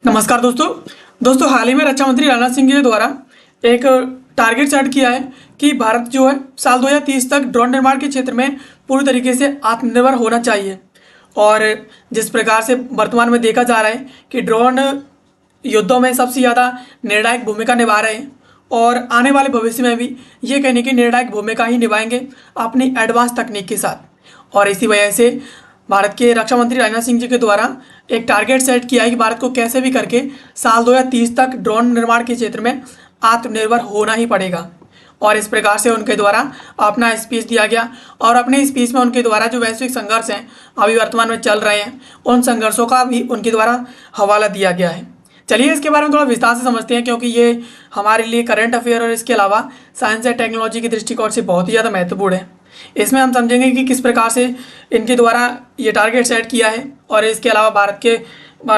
नमस्कार दोस्तों हाल ही में रक्षा मंत्री राजनाथ सिंह जी के द्वारा एक टारगेट सेट किया है कि भारत जो है साल 2030 तक ड्रोन निर्माण के क्षेत्र में पूरी तरीके से आत्मनिर्भर होना चाहिए। और जिस प्रकार से वर्तमान में देखा जा रहा है कि ड्रोन युद्धों में सबसे ज़्यादा निर्णायक भूमिका निभा रहे हैं और आने वाले भविष्य में भी ये कहने की निर्णायक भूमिका ही निभाएंगे अपनी एडवांस तकनीक के साथ। और इसी वजह से भारत के रक्षा मंत्री राजनाथ सिंह जी के द्वारा एक टारगेट सेट किया है कि भारत को कैसे भी करके साल 2030 तक ड्रोन निर्माण के क्षेत्र में आत्मनिर्भर होना ही पड़ेगा। और इस प्रकार से उनके द्वारा अपना स्पीच दिया गया और अपने स्पीच में उनके द्वारा जो वैश्विक संघर्ष हैं अभी वर्तमान में चल रहे हैं उन संघर्षों का भी उनके द्वारा हवाला दिया गया है। चलिए इसके बारे में थोड़ा विस्तार से समझते हैं, क्योंकि ये हमारे लिए करंट अफेयर और इसके अलावा साइंस एंड टेक्नोलॉजी के दृष्टिकोण से बहुत ही ज़्यादा महत्वपूर्ण है। इसमें हम समझेंगे कि किस प्रकार से इनके द्वारा ये टारगेट सेट किया है और इसके अलावा भारत के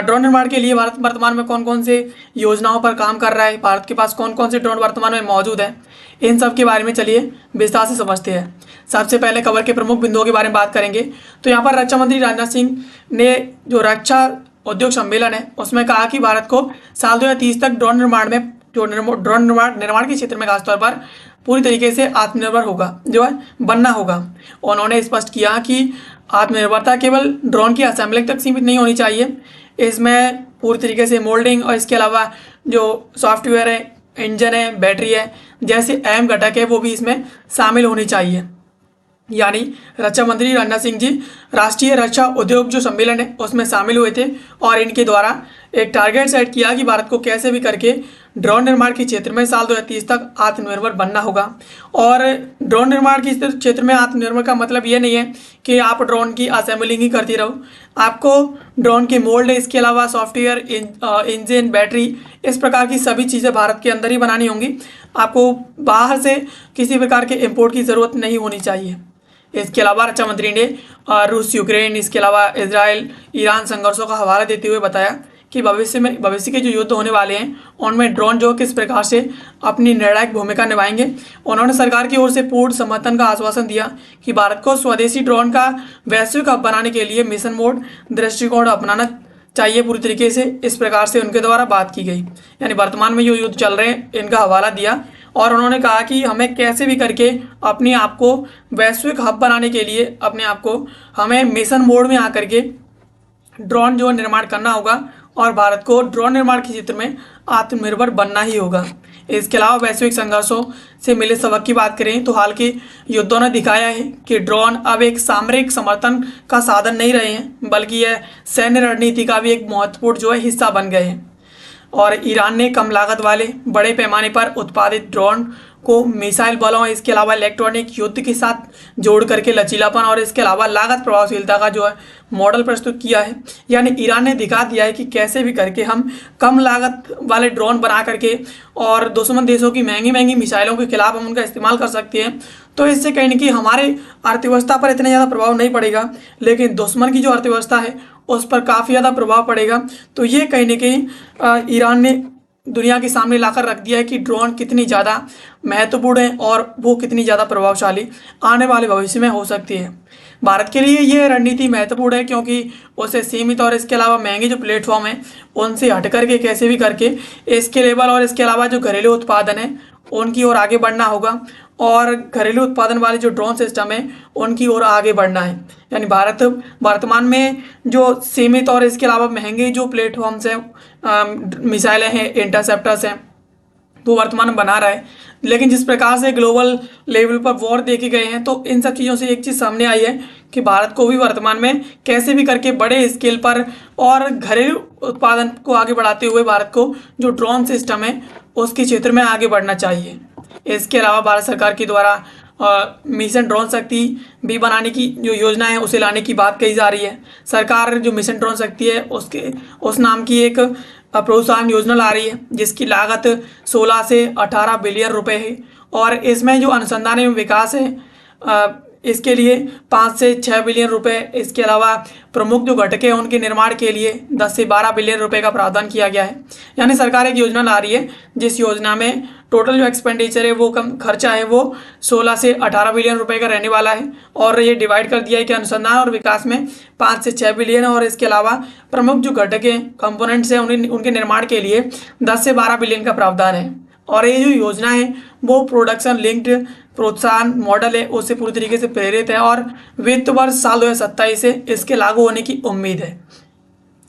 ड्रोन निर्माण के लिए भारत वर्तमान में कौन कौन से योजनाओं पर काम कर रहा है, भारत के पास कौन कौन से ड्रोन वर्तमान में मौजूद है, इन सब के बारे में चलिए विस्तार से समझते हैं। सबसे पहले खबर के प्रमुख बिंदुओं के बारे में बात करेंगे। तो यहाँ पर रक्षा मंत्री राजनाथ सिंह ने जो रक्षा उद्योग सम्मेलन है उसमें कहा कि भारत को साल 2030 तक ड्रोन निर्माण में ड्रोन निर्माण के क्षेत्र में खासतौर पर पूरी तरीके से आत्मनिर्भर होगा जो है बनना होगा। उन्होंने स्पष्ट किया कि आत्मनिर्भरता केवल ड्रोन की असेंबलिंग तक सीमित नहीं होनी चाहिए, इसमें पूरी तरीके से मोल्डिंग और इसके अलावा जो सॉफ्टवेयर है, इंजन है, बैटरी है जैसे अहम घटक है वो भी इसमें शामिल होनी चाहिए। यानी रक्षा मंत्री राजनाथ सिंह जी राष्ट्रीय रक्षा उद्योग जो सम्मेलन है उसमें शामिल हुए थे और इनके द्वारा एक टारगेट सेट किया कि भारत को कैसे भी करके ड्रोन निर्माण के क्षेत्र में साल 2030 तक आत्मनिर्भर बनना होगा। और ड्रोन निर्माण के क्षेत्र में आत्मनिर्भर का मतलब ये नहीं है कि आप ड्रोन की असेंबलिंग ही करती रहो, आपको ड्रोन के मोल्ड, इसके अलावा सॉफ्टवेयर, इंजन, बैटरी, इस प्रकार की सभी चीज़ें भारत के अंदर ही बनानी होंगी। आपको बाहर से किसी प्रकार के इम्पोर्ट की ज़रूरत नहीं होनी चाहिए। इसके अलावा रक्षा मंत्री ने रूस, यूक्रेन, इसके अलावा इजराइल, ईरान संघर्षों का हवाला देते हुए बताया कि भविष्य के जो युद्ध होने वाले हैं उनमें ड्रोन जो किस प्रकार से अपनी निर्णायक भूमिका निभाएंगे। उन्होंने सरकार की ओर से पूर्ण समर्थन का आश्वासन दिया कि भारत को स्वदेशी ड्रोन का वैश्विक हब बनाने के लिए मिशन मोड दृष्टिकोण अपनाना चाहिए पूरी तरीके से। इस प्रकार से उनके द्वारा बात की गई, यानी वर्तमान में जो युद्ध चल रहे हैं इनका हवाला दिया और उन्होंने कहा कि हमें कैसे भी करके अपने आप को वैश्विक हब बनाने के लिए अपने आप को हमें मिशन मोड में आकर के ड्रोन जो निर्माण करना होगा और भारत को ड्रोन निर्माण के क्षेत्र में आत्मनिर्भर बनना ही होगा। इसके अलावा वैश्विक संघर्षों से मिले सबक की बात करें तो हाल के युद्धों ने दिखाया है कि ड्रोन अब एक सामरिक समर्थन का साधन नहीं रहे हैं, बल्कि यह सैन्य रणनीति का भी एक महत्वपूर्ण जो है हिस्सा बन गए हैं। और ईरान ने कम लागत वाले बड़े पैमाने पर उत्पादित ड्रोन को मिसाइल बलों, इसके अलावा इलेक्ट्रॉनिक युद्ध के साथ जोड़ करके लचीलापन और इसके अलावा लागत प्रभावशीलता का जो है मॉडल प्रस्तुत किया है। यानी ईरान ने दिखा दिया है कि कैसे भी करके हम कम लागत वाले ड्रोन बना करके और दुश्मन देशों की महंगी महंगी मिसाइलों के खिलाफ हम उनका इस्तेमाल कर सकते हैं। तो इससे कहीं ना कहीं हमारे अर्थव्यवस्था पर इतना ज़्यादा प्रभाव नहीं पड़ेगा, लेकिन दुश्मन की जो अर्थव्यवस्था है उस पर काफ़ी ज़्यादा प्रभाव पड़ेगा। तो ये कहीं ना कहीं ईरान ने दुनिया के सामने लाकर रख दिया है कि ड्रोन कितनी ज़्यादा महत्वपूर्ण है और वो कितनी ज़्यादा प्रभावशाली आने वाले भविष्य में हो सकती है। भारत के लिए ये रणनीति महत्वपूर्ण है क्योंकि उसे सीमित और इसके अलावा महंगे जो प्लेटफॉर्म हैं उनसे हट करके कैसे भी करके इसके लेवल और इसके अलावा जो घरेलू उत्पादन है उनकी ओर आगे बढ़ना होगा और घरेलू उत्पादन वाले जो ड्रोन सिस्टम है उनकी ओर आगे बढ़ना है। यानी भारत वर्तमान में जो सीमित और इसके अलावा महंगे जो प्लेटफॉर्म्स हैं, मिसाइलें हैं, इंटरसेप्टर्स हैं, वो वर्तमान में बना रहा है। लेकिन जिस प्रकार से ग्लोबल लेवल पर वॉर देखे गए हैं तो इन सब चीज़ों से एक चीज़ सामने आई है कि भारत को भी वर्तमान में कैसे भी करके बड़े स्केल पर और घरेलू उत्पादन को आगे बढ़ाते हुए भारत को जो ड्रोन सिस्टम है उसके क्षेत्र में आगे बढ़ना चाहिए। इसके अलावा भारत सरकार के द्वारा मिशन ड्रोन शक्ति भी बनाने की जो योजना है उसे लाने की बात कही जा रही है। सरकार जो मिशन ड्रोन शक्ति है उस नाम की एक प्रोत्साहन योजना ला रही है जिसकी लागत 16 से 18 बिलियन रुपए है और इसमें जो अनुसंधान एवं विकास है इसके लिए 5 से 6 बिलियन रुपए, इसके अलावा प्रमुख जो घटक हैं उनके निर्माण के लिए 10 से 12 बिलियन रुपए का प्रावधान किया गया है। यानी सरकार एक योजना ला रही है जिस योजना में टोटल जो एक्सपेंडिचर है वो कम खर्चा है वो 16 से 18 बिलियन रुपए का रहने वाला है। और ये डिवाइड कर दिया है कि अनुसंधान और विकास में 5 से 6 बिलियन और इसके अलावा प्रमुख जो घटक हैं कंपोनेंट्स हैं उनके निर्माण के लिए 10 से 12 बिलियन का प्रावधान है। और ये जो योजना है वो प्रोडक्शन लिंक्ड प्रोत्साहन मॉडल है, उससे पूरी तरीके से प्रेरित है और वित्त वर्ष साल 2027 से इसके लागू होने की उम्मीद है।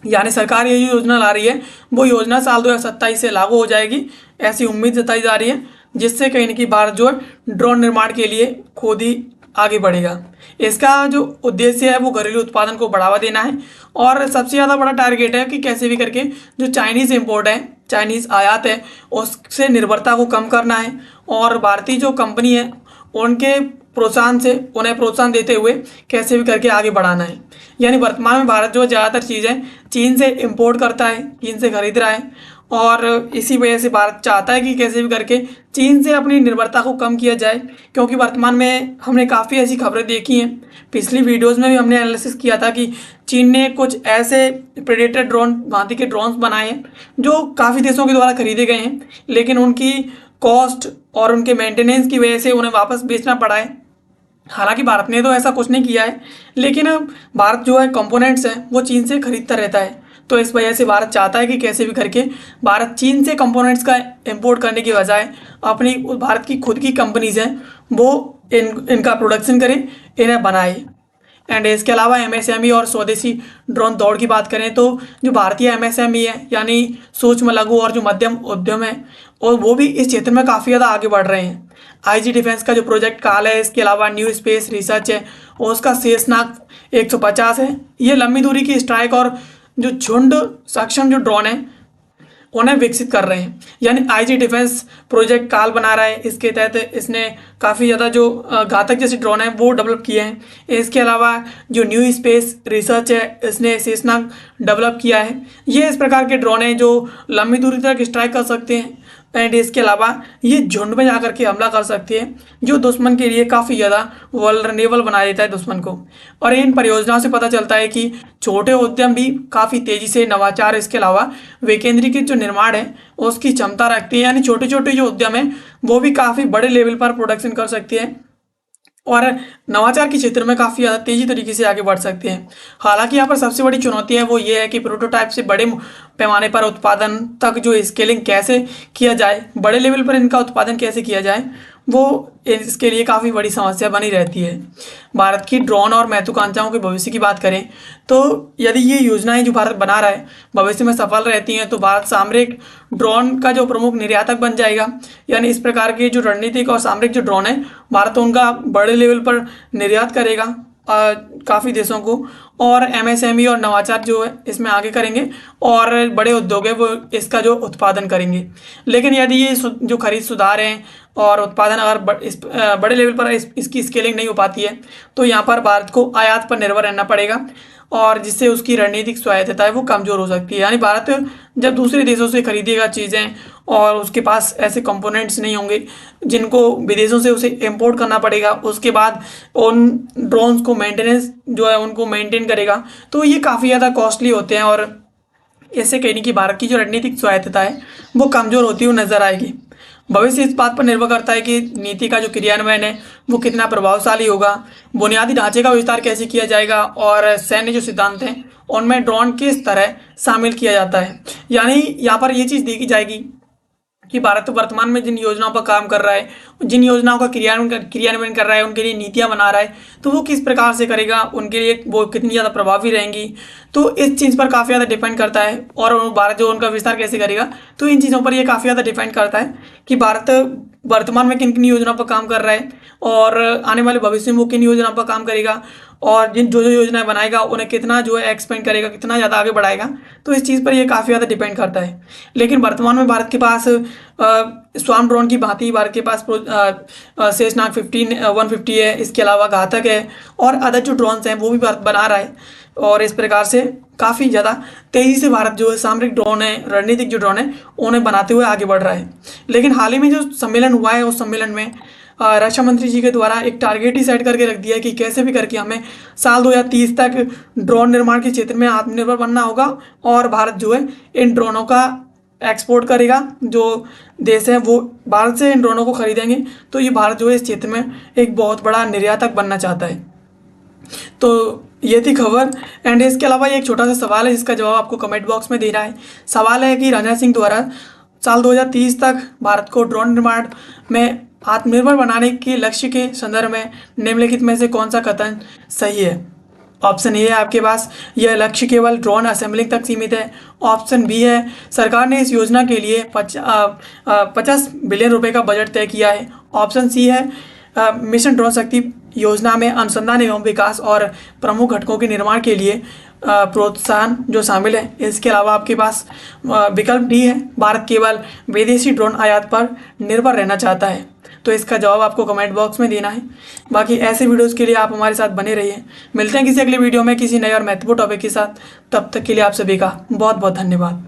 यानी सरकार ये जो योजना ला रही है वो योजना साल 2027 से लागू हो जाएगी, ऐसी उम्मीद जताई जा रही है, जिससे कहीं ना कहीं भारत जो है ड्रोन निर्माण के लिए खुद ही आगे बढ़ेगा। इसका जो उद्देश्य है वो घरेलू उत्पादन को बढ़ावा देना है और सबसे ज़्यादा बड़ा टारगेट है कि कैसे भी करके जो चाइनीज़ इम्पोर्ट है, चाइनीज़ आयात है, उससे निर्भरता को कम करना है और भारतीय जो कंपनी है उनके प्रोत्साहन से उन्हें प्रोत्साहन देते हुए कैसे भी करके आगे बढ़ाना है। यानी वर्तमान में भारत जो ज़्यादातर चीज़ें चीन से इम्पोर्ट करता है, चीन से खरीद रहा है और इसी वजह से भारत चाहता है कि कैसे भी करके चीन से अपनी निर्भरता को कम किया जाए, क्योंकि वर्तमान में हमने काफ़ी ऐसी खबरें देखी हैं। पिछली वीडियोस में भी हमने एनालिसिस किया था कि चीन ने कुछ ऐसे प्रेडेटर ड्रोन भांति के ड्रोन्स बनाए हैं जो काफ़ी देशों के द्वारा खरीदे गए हैं, लेकिन उनकी कॉस्ट और उनके मेंटेनेंस की वजह से उन्हें वापस बेचना पड़ा है। हालांकि भारत ने तो ऐसा कुछ नहीं किया है, लेकिन भारत जो है कंपोनेंट्स हैं वो चीन से खरीदता रहता है। तो इस वजह से भारत चाहता है कि कैसे भी करके भारत चीन से कंपोनेंट्स का इंपोर्ट करने की बजाय अपनी भारत की खुद की कंपनीज हैं वो इनका प्रोडक्शन करें, इन्हें बनाए। एंड इसके अलावा एमएसएमई और स्वदेशी ड्रोन दौड़ की बात करें तो जो भारतीय एमएसएमई है यानी सूक्ष्म लघु और जो मध्यम उद्यम है और वो भी इस क्षेत्र में काफ़ी ज़्यादा आगे बढ़ रहे हैं। आईजी डिफेंस का जो प्रोजेक्ट काल है, इसके अलावा न्यू स्पेस रिसर्च है और उसका शेषनाग 150 है। ये लंबी दूरी की स्ट्राइक और जो झुंड सक्षम जो ड्रोन है उन्हें विकसित कर रहे हैं। यानी आईजी डिफेंस प्रोजेक्ट काल बना रहा है, इसके तहत इसने काफ़ी ज़्यादा जो घातक जैसे ड्रोन है वो डेवलप किए हैं। इसके अलावा जो न्यू स्पेस रिसर्च है इसने शेषनाग डेवलप किया है। ये इस प्रकार के ड्रोन हैं जो लंबी दूरी तक स्ट्राइक कर सकते हैं एंड इसके अलावा ये झुंड में जाकर के हमला कर सकती है, जो दुश्मन के लिए काफ़ी ज़्यादा वल्नरेबल बना देता है दुश्मन को। और इन परियोजनाओं से पता चलता है कि छोटे उद्यम भी काफ़ी तेज़ी से नवाचार, इसके अलावा विकेंद्रीकृत जो निर्माण है उसकी क्षमता रखती है। यानी छोटे छोटे जो उद्यम है वो भी काफ़ी बड़े लेवल पर प्रोडक्शन कर सकती है और नवाचार के क्षेत्र में काफ़ी ज़्यादा तेज़ी तरीके से आगे बढ़ सकते हैं। हालांकि यहाँ पर सबसे बड़ी चुनौती है वो ये है कि प्रोटोटाइप से बड़े पैमाने पर उत्पादन तक जो स्केलिंग कैसे किया जाए, बड़े लेवल पर इनका उत्पादन कैसे किया जाए, वो इसके लिए काफ़ी बड़ी समस्या बनी रहती है। भारत की ड्रोन और महत्वाकांक्षाओं के भविष्य की बात करें तो यदि ये योजनाएं जो भारत बना रहा है भविष्य में सफल रहती हैं तो भारत सामरिक ड्रोन का जो प्रमुख निर्यातक बन जाएगा। यानी इस प्रकार के जो रणनीतिक और सामरिक जो ड्रोन है भारत उनका बड़े लेवल पर निर्यात करेगा काफ़ी देशों को, और एमएसएमई और नवाचार जो है इसमें आगे करेंगे और बड़े उद्योग है वो इसका जो उत्पादन करेंगे। लेकिन यदि ये जो खरीद सुधार हैं और उत्पादन अगर बड़े लेवल पर इसकी स्केलिंग नहीं हो पाती है तो यहाँ पर भारत को आयात पर निर्भर रहना पड़ेगा और जिससे उसकी रणनीतिक स्वायत्तता है वो कमज़ोर हो सकती है। यानी भारत जब दूसरे देशों से खरीदेगा चीज़ें और उसके पास ऐसे कंपोनेंट्स नहीं होंगे जिनको विदेशों से उसे इंपोर्ट करना पड़ेगा, उसके बाद उन ड्रोन्स को मेंटेनेंस जो है उनको मेंटेन करेगा, तो ये काफ़ी ज़्यादा कॉस्टली होते हैं और ऐसे कहने की भारत की जो रणनीतिक स्वायत्तता है वो कमज़ोर होती हुई नजर आएगी। भविष्य इस बात पर निर्भर करता है कि नीति का जो क्रियान्वयन है वो कितना प्रभावशाली होगा, बुनियादी ढांचे का विस्तार कैसे किया जाएगा और सैन्य जो सिद्धांत हैं उनमें ड्रोन किस तरह शामिल किया जाता है। यानी यहाँ पर ये चीज़ देखी जाएगी कि भारत वर्तमान में जिन योजनाओं पर काम कर रहा है, जिन योजनाओं का क्रियान्वयन कर रहा है, उनके लिए नीतियां बना रहा है, तो वो किस प्रकार से करेगा, उनके लिए वो कितनी ज़्यादा प्रभावी रहेंगी, तो इस चीज़ पर काफ़ी ज़्यादा डिपेंड करता है। और भारत जो उनका विस्तार कैसे करेगा तो इन चीज़ों पर ये काफ़ी ज़्यादा डिपेंड करता है कि भारत वर्तमान में किन किन योजनाओं पर काम कर रहा है और आने वाले भविष्य में वो किन योजनाओं पर काम करेगा और जिन जो योजनाएं बनाएगा उन्हें कितना जो है एक्सपेंड करेगा, कितना ज़्यादा आगे बढ़ाएगा, तो इस चीज़ पर ये काफ़ी ज़्यादा डिपेंड करता है। लेकिन वर्तमान में भारत के पास स्वार्म ड्रोन की भांति भारत के पास शेषनाग 150 है, इसके अलावा घातक है और अदर जो ड्रोन्स हैं वो भी भारत बना रहा है और इस प्रकार से काफ़ी ज़्यादा तेज़ी से भारत जो है सामरिक ड्रोन है, रणनीतिक जो ड्रोन है उन्हें बनाते हुए आगे बढ़ रहा है। लेकिन हाल ही में जो सम्मेलन हुआ है उस सम्मेलन में रक्षा मंत्री जी के द्वारा एक टारगेट ही सेट करके रख दिया है कि कैसे भी करके हमें साल 2030 तक ड्रोन निर्माण के क्षेत्र में आत्मनिर्भर बनना होगा और भारत जो है इन ड्रोनों का एक्सपोर्ट करेगा। जो देश है वो भारत से इन ड्रोनों को खरीदेंगे, तो ये भारत जो है इस क्षेत्र में एक बहुत बड़ा निर्यातक बनना चाहता है। तो ये थी खबर। एंड इसके अलावा ये एक छोटा सा सवाल है जिसका जवाब आपको कमेंट बॉक्स में देना है। सवाल है कि राजनाथ सिंह द्वारा साल 2030 तक भारत को ड्रोन निर्माण में आत्मनिर्भर बनाने के लक्ष्य के संदर्भ में निम्नलिखित में से कौन सा कथन सही है। ऑप्शन ए है आपके पास, यह लक्ष्य केवल ड्रोन असेंबलिंग तक सीमित है। ऑप्शन बी है, सरकार ने इस योजना के लिए 50 बिलियन रुपए का बजट तय किया है। ऑप्शन सी है, मिशन ड्रोन शक्ति योजना में अनुसंधान एवं विकास और प्रमुख घटकों के निर्माण के लिए प्रोत्साहन जो शामिल है। इसके अलावा आपके पास विकल्प डी है, भारत केवल विदेशी ड्रोन आयात पर निर्भर रहना चाहता है। तो इसका जवाब आपको कमेंट बॉक्स में देना है। बाकी ऐसे वीडियोस के लिए आप हमारे साथ बने रहिए। मिलते हैं किसी अगले वीडियो में किसी नए और महत्वपूर्ण टॉपिक के साथ। तब तक के लिए आप सभी का बहुत बहुत धन्यवाद।